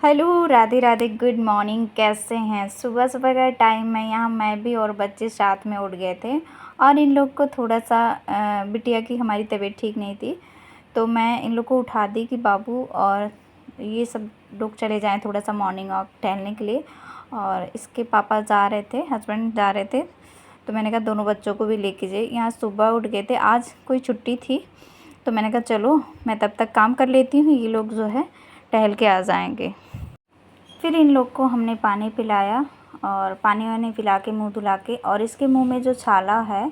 Hello, Radhe Radhe, good morning. कैसे हैं? सुबह सुबह का टाइम है, यहाँ मैं भी और बच्चे साथ में उठ गए थे और इन लोग को थोड़ा सा बिटिया की हमारी तबीयत ठीक नहीं थी, तो मैं इन लोग को उठा दी कि बाबू और ये सब लोग चले जाएं थोड़ा सा मॉर्निंग वॉक टहलने के लिए। और इसके पापा जा रहे थे, हस्बैंड जा रहे थे, तो मैंने कहा दोनों बच्चों को भी लेके जाइए। यहाँ सुबह उठ गए थे, आज कोई छुट्टी थी, तो मैंने कहा चलो मैं तब तक काम कर लेती हूँ, ये लोग जो है टहल के आ जाएंगे। फिर इन लोग को हमने पानी पिलाया और पानी वानी पिला के मुँह धुला के, और इसके मुंह में जो छाला है,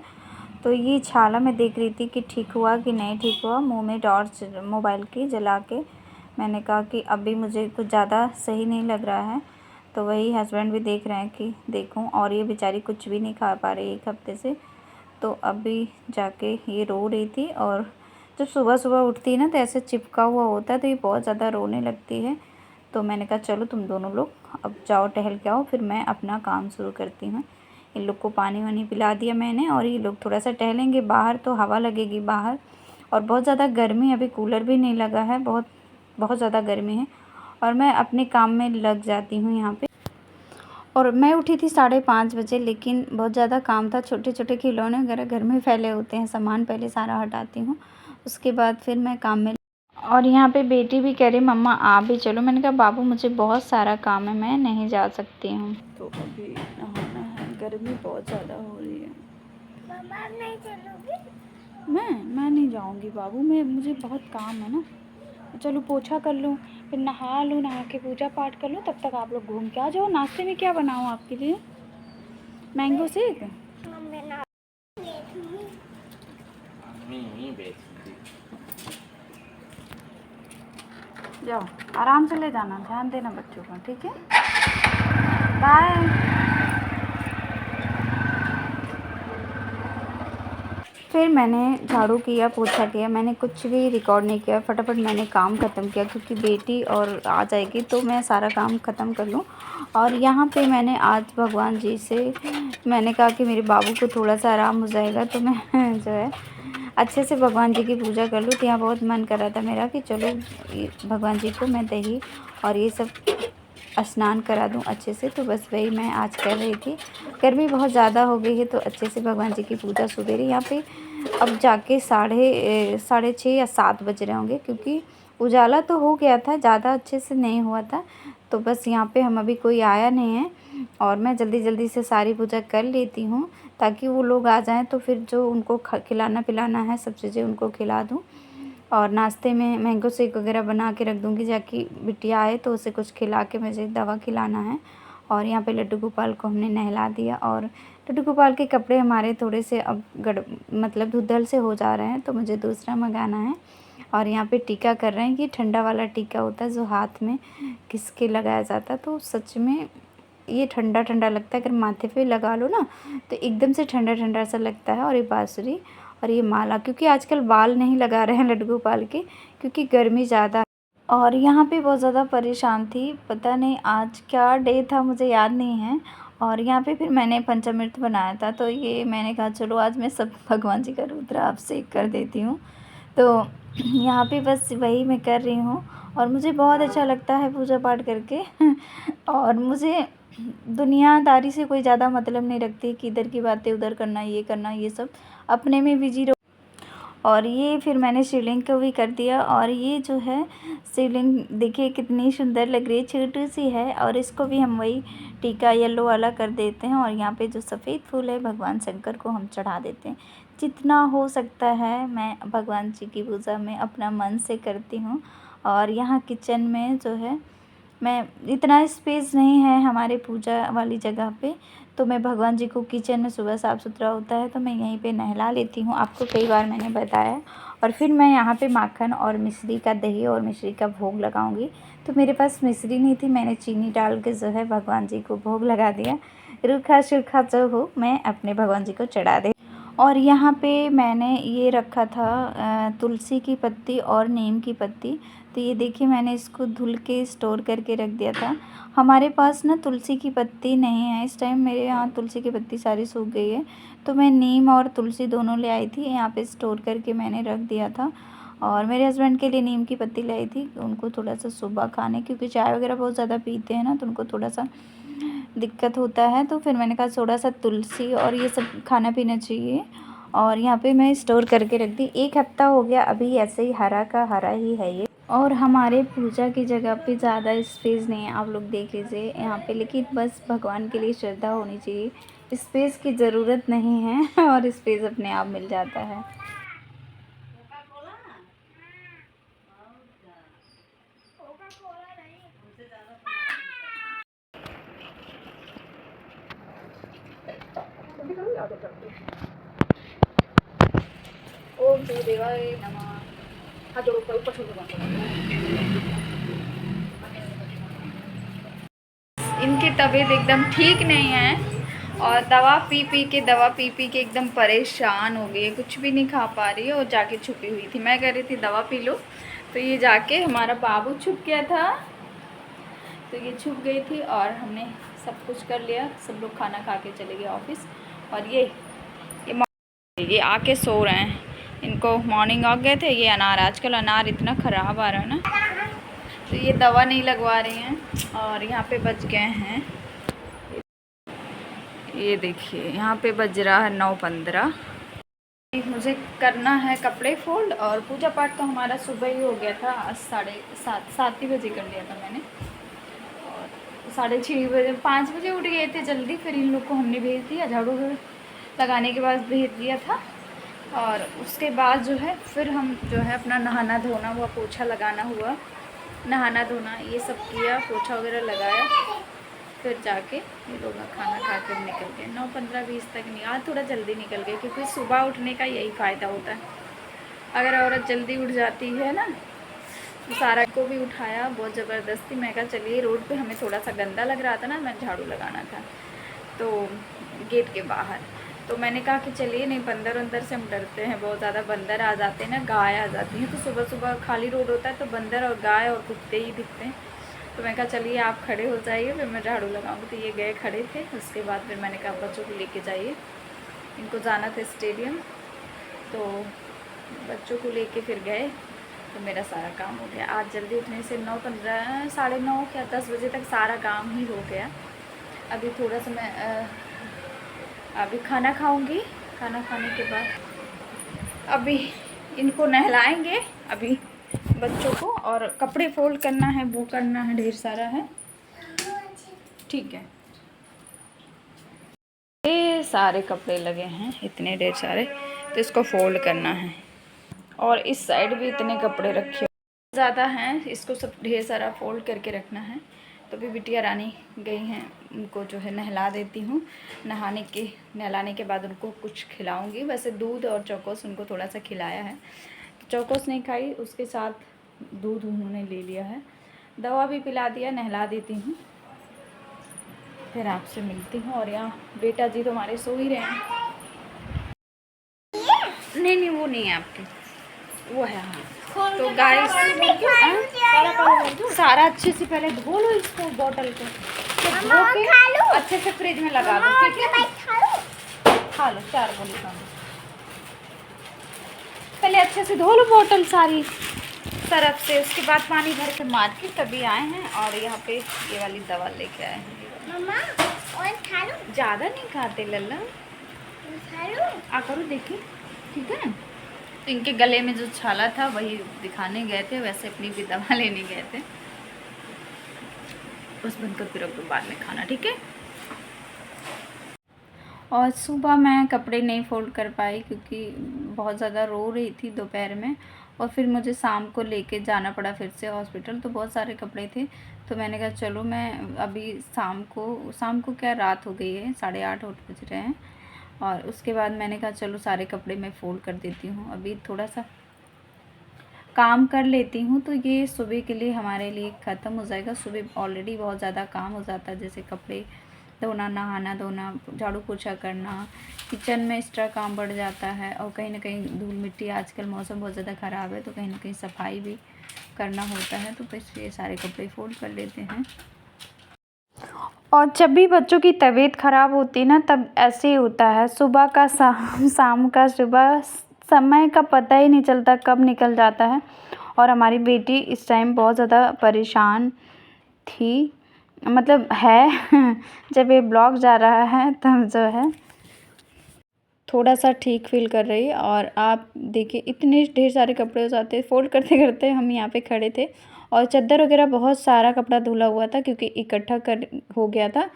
तो ये छाला मैं देख रही थी कि ठीक हुआ कि नहीं ठीक हुआ। मुंह में टॉर्च मोबाइल की जला के मैंने कहा कि अभी मुझे कुछ ज़्यादा सही नहीं लग रहा है, तो वही हस्बैंड भी देख रहे हैं कि देखूं। और ये बेचारी कुछ भी नहीं खा पा रही 1 हफ्ते से, तो अभी जाके ये रो रही थी। और जब सुबह सुबह उठती है ना, तो ऐसे चिपका हुआ होता है, तो ये बहुत ज़्यादा रोने लगती है। तो मैंने कहा चलो तुम दोनों लोग अब जाओ टहल के आओ, फिर मैं अपना काम शुरू करती हूँ। इन लोग को पानी वानी पिला दिया मैंने, और ये लोग थोड़ा सा टहलेंगे बाहर, तो हवा लगेगी बाहर। और बहुत ज़्यादा गर्मी, अभी कूलर भी नहीं लगा है, बहुत बहुत ज़्यादा गर्मी है। और मैं अपने काम में लग जाती हूँ यहाँ पे। और मैं उठी थी 5:30 बजे, लेकिन बहुत ज़्यादा काम था। छोटे छोटे खिलौने वगैरह घर में फैले होते हैं, सामान पहले सारा हटाती हूँ, उसके बाद फिर मैं काम में। और यहाँ पे बेटी भी कह रही मम्मा आप भी चलो। मैंने कहा बाबू मुझे बहुत सारा काम है, मैं नहीं जा सकती हूँ। तो अभी नहाना है, गर्मी बहुत ज़्यादा हो रही है। मम्मा नहीं चलोगी? मैं नहीं जाऊँगी बाबू, मुझे बहुत काम है ना। चलो पोछा कर लूँ, फिर नहा लूँ, नहा के पूजा पाठ कर लूँ, तब तक आप लोग घूम के आ जाओ। नाश्ते में क्या बनाऊँ आपके लिए? Mango shake. जाओ आराम से ले जाना, ध्यान देना बच्चों का, ठीक है? बाय। फिर मैंने झाड़ू किया, पोछा किया, मैंने कुछ भी रिकॉर्ड नहीं किया, फटाफट मैंने काम ख़त्म किया, क्योंकि बेटी और आ जाएगी तो मैं सारा काम ख़त्म कर लूँ। और यहाँ पे मैंने आज भगवान जी से मैंने कहा कि मेरे बाबू को थोड़ा सा आराम हो जाएगा, तो मैं जो है अच्छे से भगवान जी की पूजा कर लूँ। तो यहाँ बहुत मन कर रहा था मेरा कि चलो भगवान जी को मैं दही और ये सब स्नान करा दूँ अच्छे से। तो बस वही मैं आज कर रही थी। गर्मी बहुत ज़्यादा हो गई है, तो अच्छे से भगवान जी की पूजा सुबेरे यहाँ पे अब जाके साढ़े 6 या 7 बज रहे होंगे, क्योंकि उजाला तो हो गया था, ज़्यादा अच्छे से नहीं हुआ था। तो बस यहाँ पे हम अभी कोई आया नहीं है, और मैं जल्दी जल्दी से सारी पूजा कर लेती हूँ, ताकि वो लोग आ जाएँ तो फिर जो उनको खिलाना पिलाना है सब चीज़ें उनको खिला दूँ। और नाश्ते में मैंगो शेक वगैरह बना के रख दूँगी, जाकि बिटिया आए तो उसे कुछ खिला के मुझे दवा खिलाना है। और यहाँ पे लड्डू गोपाल को हमने नहला दिया, और लड्डू गोपाल के कपड़े हमारे थोड़े से अब मतलब धुंधल से हो जा रहे हैं, तो मुझे दूसरा मंगाना है। और यहाँ पे टीका कर रहे हैं, ये ठंडा वाला टीका होता है जो हाथ में घिस के लगाया जाता है। तो सच में ये ठंडा ठंडा लगता है, अगर माथे पे लगा लो ना तो एकदम से ठंडा ठंडा सा लगता है। और ये बांसुरी और ये माला, क्योंकि आजकल बाल नहीं लगा रहे हैं लड्डू गोपाल के, क्योंकि गर्मी ज़्यादा है। और यहाँ पे बहुत ज़्यादा परेशान थी, पता नहीं आज क्या डे था, मुझे याद नहीं है। और यहाँ पे फिर मैंने पंचामृत बनाया था, तो ये मैंने कहा चलो आज मैं सब भगवान जी का रुद्राभिषेक कर देती हूँ। तो यहाँ पे बस वही मैं कर रही हूँ, और मुझे बहुत अच्छा लगता है पूजा पाठ करके। और मुझे दुनियादारी से कोई ज़्यादा मतलब नहीं रखती कि इधर की बातें उधर करना, ये सब अपने में बिजी रहो। और ये फिर मैंने शिवलिंग को भी कर दिया। और ये जो है शिवलिंग देखिए कितनी सुंदर लग रही है, छोटी सी है, और इसको भी हम वही टीका येलो वाला कर देते हैं। और यहाँ पे जो सफ़ेद फूल है भगवान शंकर को हम चढ़ा देते हैं। जितना हो सकता है मैं भगवान जी की पूजा में अपना मन से करती हूँ। और यहाँ किचन में जो है मैं इतना स्पेस नहीं है हमारे पूजा वाली जगह पे, तो मैं भगवान जी को किचन में सुबह साफ़ सुथरा होता है तो मैं यहीं पे नहला लेती हूँ, आपको कई बार मैंने बताया। और फिर मैं यहाँ पे माखन और मिश्री का दही और मिश्री का भोग लगाऊंगी। तो मेरे पास मिश्री नहीं थी, मैंने चीनी डाल के जो है भगवान जी को भोग लगा दिया। रूखा सूखा जो हो मैं अपने भगवान जी को चढ़ा दे। और यहाँ पे मैंने ये रखा था तुलसी की पत्ती और नीम की पत्ती। तो ये देखिए मैंने इसको धुल के स्टोर करके रख दिया था। हमारे पास ना तुलसी की पत्ती नहीं है इस टाइम, मेरे यहाँ तुलसी की पत्ती सारी सूख गई है, तो मैं नीम और तुलसी दोनों ले आई थी, यहाँ पे स्टोर करके मैंने रख दिया था। और मेरे हस्बैंड के लिए नीम की पत्ती लाई थी, उनको थोड़ा सा सुबह खाने, क्योंकि चाय वगैरह बहुत ज़्यादा पीते हैं ना, तो उनको थोड़ा सा दिक्कत होता है। तो फिर मैंने कहा थोड़ा सा तुलसी और ये सब खाना पीना चाहिए। और यहाँ पे मैं स्टोर करके रख दी, 1 हफ्ता हो गया अभी ऐसे ही हरा का हरा ही है ये। और हमारे पूजा की जगह पे ज़्यादा स्पेस नहीं है, आप लोग देख लीजिए यहाँ पे, लेकिन बस भगवान के लिए श्रद्धा होनी चाहिए, स्पेस की ज़रूरत नहीं है और स्पेस अपने आप मिल जाता है। ओम श्री देवाय नमः। हाथ जोड़ो, ऊपर छोड़ दो। इनकी तबीयत एकदम ठीक नहीं है और दवा पी पी के एकदम परेशान हो गई है, कुछ भी नहीं खा पा रही है और जाके छुपी हुई थी। मैं कह रही थी दवा पी लो, तो ये जाके हमारा बाबू छुप गया था, तो ये छुप गई थी और हमने सब कुछ कर लिया। सब लोग खाना खा के चले गए ऑफिस और ये आके सो रहे हैं। इनको मॉर्निंग वॉक गए थे। ये अनार, आजकल अनार इतना ख़राब आ रहा है ना, तो ये दवा नहीं लगवा रही हैं। और यहाँ पे बज गए हैं, ये देखिए यहाँ पे बज रहा है 9:15। मुझे करना है कपड़े फोल्ड, और पूजा पाठ तो हमारा सुबह ही हो गया था, 7:30 ही बजे कर लिया था मैंने। और 6:30 बजे 5 बजे उठ गए थे जल्दी, फिर इन लोग को हमने भेज दिया, झाड़ू लगाने के बाद भेज दिया था। और उसके बाद जो है फिर हम जो है अपना नहाना धोना हुआ, पोछा लगाना हुआ, नहाना धोना ये सब किया, पोछा वगैरह लगाया, फिर जाके ये लोग खाना खा कर निकल गए। 9:15-20 तक नहीं, आज थोड़ा जल्दी निकल गए, क्योंकि सुबह उठने का यही फ़ायदा होता है। अगर औरत जल्दी उठ जाती है ना, तो सारा को भी उठाया बहुत ज़बरदस्ती। मैं कहा चलिए, रोड पे हमें थोड़ा सा गंदा लग रहा था ना, मैं झाड़ू लगाना था तो गेट के बाहर, तो मैंने कहा कि चलिए, नहीं बंदर वंदर से हम डरते हैं, बहुत ज़्यादा बंदर आ जाते हैं ना, गाय आ जाती हैं, तो सुबह सुबह खाली रोड होता है तो बंदर और गाय और कुत्ते ही दिखते हैं। तो मैं कहा चलिए आप खड़े हो जाइए, फिर मैं झाड़ू लगाऊंगी। तो ये गए खड़े थे, उसके बाद फिर मैंने कहा बच्चों को लेके जाइए, इनको जाना था स्टेडियम, तो बच्चों को लेके फिर गए, तो मेरा सारा काम हो गया। आज जल्दी उठने से 9:15 9:30 या 10 बजे तक सारा काम ही हो गया। अभी थोड़ा सा मैं अभी खाना खाऊंगी, खाना खाने के बाद अभी इनको नहलाएंगे, अभी बच्चों को, और कपड़े फोल्ड करना है, वो करना है, ढेर सारा है। ठीक है, ये सारे कपड़े लगे हैं इतने ढेर सारे, तो इसको फोल्ड करना है। और इस साइड भी इतने कपड़े रखे ज़्यादा हैं, इसको सब ढेर सारा फोल्ड करके रखना है। तो अभी बिटिया रानी गई हैं, उनको जो है नहला देती हूँ। नहलाने के बाद उनको कुछ खिलाऊंगी। वैसे दूध और चौकोस उनको थोड़ा सा खिलाया है, तो चौकोस नहीं खाई, उसके साथ दूध उन्होंने ले लिया है। दवा भी पिला दिया, नहला देती हूँ, फिर आपसे मिलती हूँ। और यहाँ बेटा जी तो हमारे सो ही रहे हैं। नहीं वो नहीं है आपके, वो है। हाँ, तो गाइस सारा अच्छे से पहले धो लो इसको, बॉटल को धो के अच्छे से फ्रिज में लगा दो, ठीक है? खा लो, 4 गोली खा लो। पहले अच्छे से धो लो बॉटल सारी सरफ से, उसके बाद पानी भर के मार के तभी आए हैं। और यहाँ पे ये वाली दवा लेके आए हैं। मम्मा और खा लो, ज़्यादा नहीं खाते लल्ला, खा लो आ करो, देखिए ठीक है। तो इनके गले में जो छाला था वही दिखाने गए थे, वैसे अपनी भी दवा लेने गए थे। बस बंद कर फिर तो बाद में खाना, ठीक है। और सुबह मैं कपड़े नहीं फोल्ड कर पाई, क्योंकि बहुत ज़्यादा रो रही थी दोपहर में, और फिर मुझे शाम को लेके जाना पड़ा फिर से हॉस्पिटल, तो बहुत सारे कपड़े थे। तो मैंने कहा चलो मैं अभी शाम को क्या रात हो गई है, 8:30 बज रहे हैं। और उसके बाद मैंने कहा चलो सारे कपड़े मैं फ़ोल्ड कर देती हूँ, अभी थोड़ा सा काम कर लेती हूँ, तो ये सुबह के लिए हमारे लिए ख़त्म हो जाएगा। सुबह ऑलरेडी बहुत ज़्यादा काम हो जाता है, जैसे कपड़े धोना, नहाना धोना, झाड़ू पोछा करना, किचन में एक्स्ट्रा काम बढ़ जाता है। और कहीं ना कहीं धूल मिट्टी, आजकल मौसम बहुत ज़्यादा ख़राब है, तो कहीं ना कहीं सफाई भी करना होता है। तो बस ये सारे कपड़े फोल्ड कर लेते हैं। और जब भी बच्चों की तबीयत ख़राब होती है ना, तब ऐसे ही होता है, सुबह का शाम का सुबह, समय का पता ही नहीं चलता कब निकल जाता है। और हमारी बेटी इस टाइम बहुत ज़्यादा परेशान थी, मतलब है जब ये ब्लॉग जा रहा है तब जो है थोड़ा-सा ठीक फ़ील कर रही है। और आप देखिए इतने ढेर सारे कपड़े हो जाते हैं, फ़ोल्ड करते-करते हम यहाँ पे खड़े थे और चद्दर वगैरह बहुत सारा कपड़ा धुला हुआ था क्योंकि इकट्ठा कर हो गया था।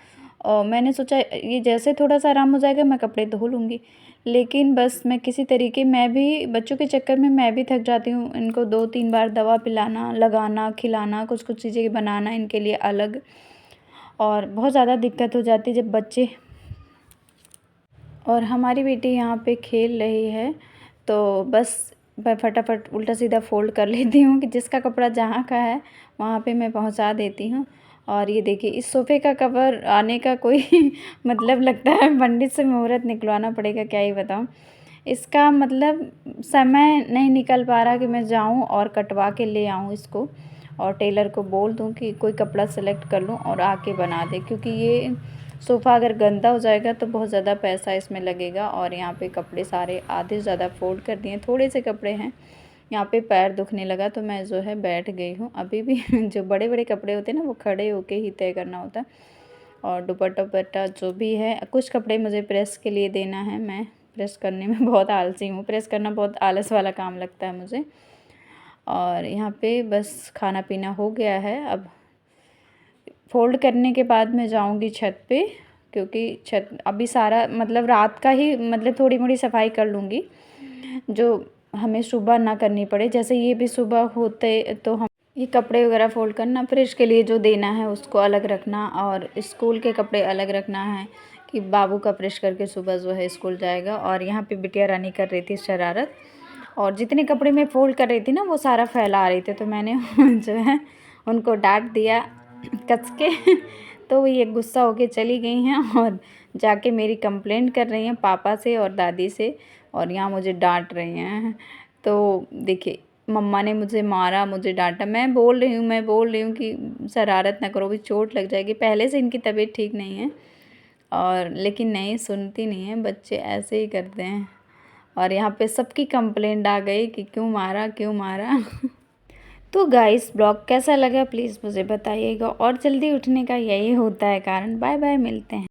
और मैंने सोचा ये जैसे थोड़ा-सा आराम हो जाएगा मैं कपड़े धो लूँगी। लेकिन बस मैं किसी तरीके मैं भी बच्चों के चक्कर में मैं भी थक जाती हूँ। इनको 2-3 बार दवा पिलाना, लगाना, खिलाना, कुछ-कुछ चीज़ें बनाना इनके लिए अलग, और बहुत ज़्यादा दिक्कत हो जाती है जब बच्चे। और हमारी बेटी यहाँ पे खेल रही है तो बस मैं फटाफट उल्टा सीधा फ़ोल्ड कर लेती हूँ कि जिसका कपड़ा जहाँ का है वहाँ पे मैं पहुँचा देती हूँ। और ये देखिए इस सोफ़े का कवर आने का कोई मतलब लगता है पंडित से मुहूर्त निकलवाना पड़ेगा, क्या ही बताऊँ। इसका मतलब समय नहीं निकल पा रहा कि मैं जाऊँ और कटवा के ले आऊँ इसको और टेलर को बोल दूँ कि कोई कपड़ा सेलेक्ट कर लूँ और आके बना दे, क्योंकि ये सोफ़ा अगर गंदा हो जाएगा तो बहुत ज़्यादा पैसा इसमें लगेगा। और यहाँ पे कपड़े सारे आधे से ज़्यादा फ़ोल्ड कर दिए, थोड़े से कपड़े हैं। यहाँ पे पैर दुखने लगा तो मैं जो है बैठ गई हूँ अभी भी जो बड़े-बड़े कपड़े होते हैं ना वो खड़े होके ही तय करना होता है। और दुपट्टा-वुपट्टा जो भी है, कुछ कपड़े मुझे प्रेस के लिए देना है, मैं प्रेस करने में बहुत आलसी हूँ, प्रेस करना बहुत आलस वाला काम लगता है मुझे। और यहाँ पे बस खाना-पीना हो गया है, अब फ़ोल्ड करने के बाद मैं जाऊँगी छत पे, क्योंकि छत अभी सारा मतलब रात का ही मतलब थोड़ी-मोड़ी सफाई कर लूँगी, जो हमें सुबह ना करनी पड़े। जैसे ये भी सुबह होते तो हम ये कपड़े वगैरह फ़ोल्ड करना, प्रेस के लिए जो देना है उसको अलग रखना और स्कूल के कपड़े अलग रखना है कि बाबू का प्रेस करके सुबह जो है स्कूल जाएगा। और यहाँ पे बिटिया रानी कर रही थी शरारत, और जितने कपड़े मैं फ़ोल्ड कर रही थी ना वो सारा फैला रही थी, तो मैंने जो है उनको डाँट दिया कस के तो ये गुस्सा होके चली गई हैं और जाके मेरी कंप्लेंट कर रही हैं पापा से और दादी से, और यहाँ मुझे डांट रही हैं। तो देखिए मम्मा ने मुझे मारा, मुझे डांटा, मैं बोल रही हूँ कि शरारत ना करो, भी चोट लग जाएगी। पहले से इनकी तबीयत ठीक नहीं है और लेकिन नहीं सुनती नहीं है, बच्चे ऐसे ही करते हैं। और यहाँ पे सबकी कंप्लेंट आ गई कि क्यों मारा क्यों मारा तो गाइस ब्लॉग कैसा लगा प्लीज़ मुझे बताइएगा, और जल्दी उठने का यही होता है कारण। बाय बाय, मिलते हैं।